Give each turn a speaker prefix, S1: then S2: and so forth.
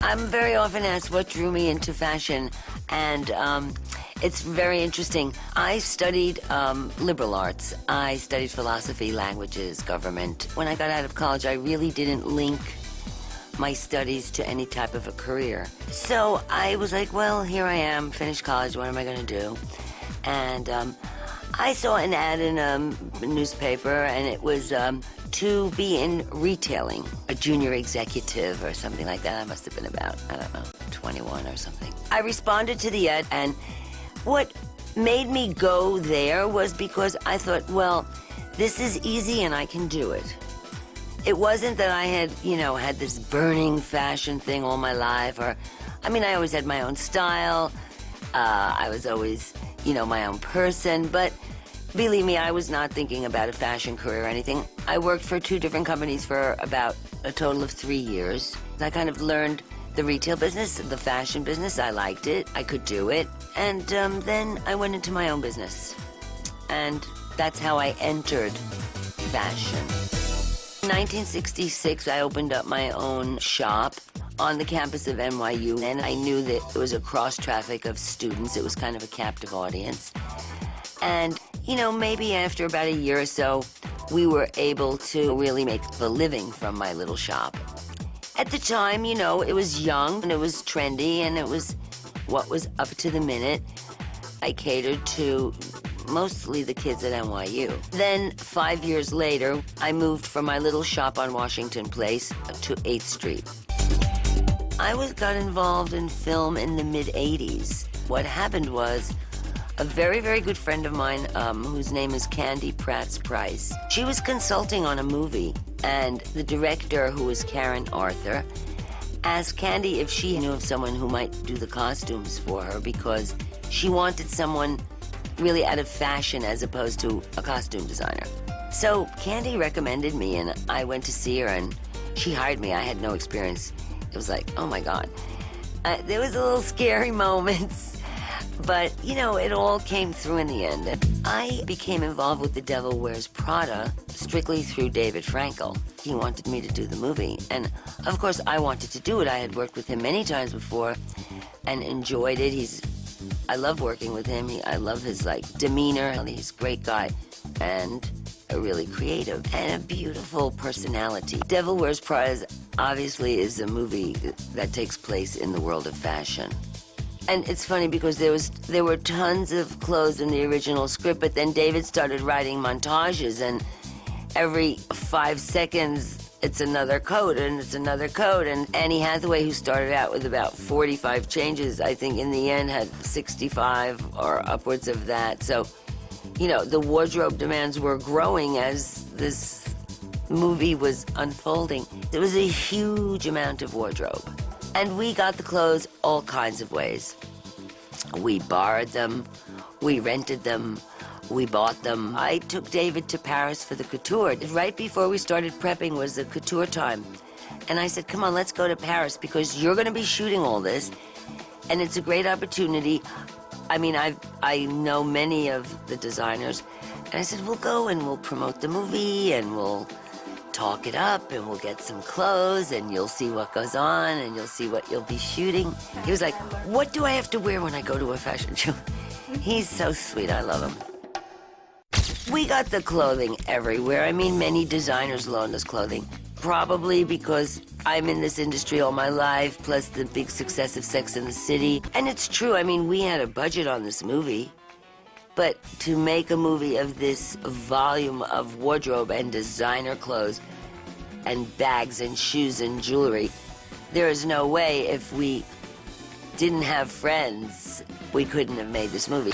S1: I'm very often asked what drew me into fashion, and it's very interesting. I studied liberal arts. I studied philosophy, languages, government. When I got out of college, I really didn't link my studies to any type of a career. So I was like, well, here I am, finished college, what am I gonna do? And I saw an ad in a newspaper, and it was to be in retailing, a junior executive or something like that. I must have been about, I don't know, 21 or something. I responded to the ad, and what made me go there was because I thought, well, this is easy and I can do it. It wasn't that I had, you know, had this burning fashion thing all my life, or, I mean, I always had my own style. I was always, you know, my own person, but believe me, I was not thinking about a fashion career or anything. I worked for 2 different companies for about a total of 3 years. I kind of learned the retail business, the fashion business. I liked it, I could do it. And then I went into my own business. And that's how I entered fashion. In 1966, I opened up my own shop on the campus of NYU, and I knew that it was a cross-traffic of students. It was kind of a captive audience. And, you know, maybe after about a year or so, we were able to really make a living from my little shop. At the time, you know, it was young, and it was trendy, and it was what was up to the minute. I catered to mostly the kids at NYU. Then, 5 years later, I moved from my little shop on Washington Place to 8th Street. I got involved in film in the mid-'80s. What happened was, a very, very good friend of mine, whose name is Candy Pratt-Price, she was consulting on a movie, and the director, who was Karen Arthur, asked Candy if she knew of someone who might do the costumes for her, because she wanted someone really out of fashion as opposed to a costume designer. So Candy recommended me, and I went to see her, and she hired me. I had no experience. It was like, oh my God. There was a little scary moments, but you know, it all came through in the end. I became involved with The Devil Wears Prada strictly through David Frankel. He wanted me to do the movie, and of course I wanted to do it. I had worked with him many times before and enjoyed it. I love working with him. I love his demeanor. He's a great guy and a really creative and a beautiful personality. Devil Wears Prada obviously is a movie that takes place in the world of fashion. And it's funny because there were tons of clothes in the original script, but then David started writing montages, and every 5 seconds it's another coat, and it's another coat. And Annie Hathaway, who started out with about 45 changes, I think in the end had 65 or upwards of that. So, you know, the wardrobe demands were growing as this movie was unfolding. There was a huge amount of wardrobe. And we got the clothes all kinds of ways. We borrowed them, we rented them, we bought them. I took David to Paris for the couture. Right before we started prepping was the couture time. And I said, come on, let's go to Paris, because you're gonna be shooting all this, and it's a great opportunity. I mean, I know many of the designers, and I said, we'll go and we'll promote the movie, and we'll talk it up, and we'll get some clothes, and you'll see what goes on, and you'll see what you'll be shooting. He was like, what do I have to wear when I go to a fashion show? He's so sweet, I love him. We got the clothing everywhere. I mean, many designers loaned us clothing, probably because I'm in this industry all my life, plus the big success of Sex and the City. And it's true, I mean, we had a budget on this movie, but to make a movie of this volume of wardrobe and designer clothes and bags and shoes and jewelry, there is no way, if we didn't have friends, we couldn't have made this movie.